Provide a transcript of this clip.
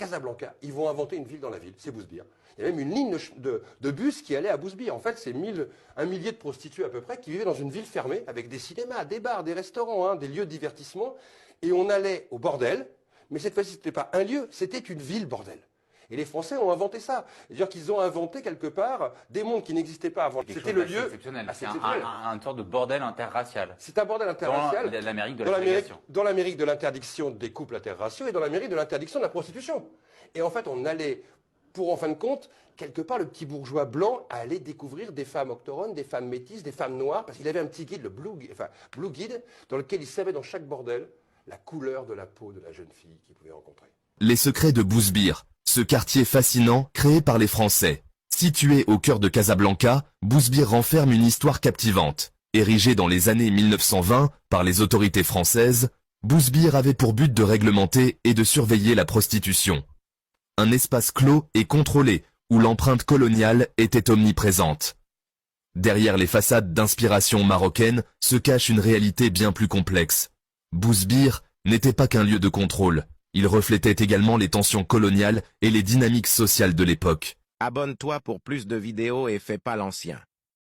Casablanca, ils vont inventer une ville dans la ville, c'est Bouzbir. Il y a même une ligne de bus qui allait à Bouzbir. En fait, c'est 1 millier de prostituées à peu près qui vivaient dans une ville fermée avec des cinémas, des bars, des restaurants, hein, des lieux de divertissement. Et on allait au bordel, mais cette fois-ci, ce n'était pas un lieu, c'était une ville bordel. Et les Français ont inventé ça. C'est-à-dire qu'ils ont inventé quelque part des mondes qui n'existaient pas avant. C'était le lieu exceptionnel. C'est un sorte de bordel interracial. C'est un bordel interracial. Dans l'Amérique de la ségrégation. Dans l'Amérique de l'interdiction des couples interraciaux et dans l'Amérique de l'interdiction de la prostitution. Et en fait, on allait, pour en fin de compte, quelque part, le petit bourgeois blanc allait découvrir des femmes octorones, des femmes métisses, des femmes noires, parce qu'il avait un petit guide, le Blue Guide, dans lequel il savait dans chaque bordel la couleur de la peau de la jeune fille qu'il pouvait rencontrer. Les secrets de Bouzbir, ce quartier fascinant créé par les Français. Situé au cœur de Casablanca, Bouzbir renferme une histoire captivante. Érigé dans les années 1920 par les autorités françaises, Bouzbir avait pour but de réglementer et de surveiller la prostitution. Un espace clos et contrôlé, où l'empreinte coloniale était omniprésente. Derrière les façades d'inspiration marocaine se cache une réalité bien plus complexe. Bouzbir n'était pas qu'un lieu de contrôle. Il reflétait également les tensions coloniales et les dynamiques sociales de l'époque. Abonne-toi pour plus de vidéos et fais pas l'ancien.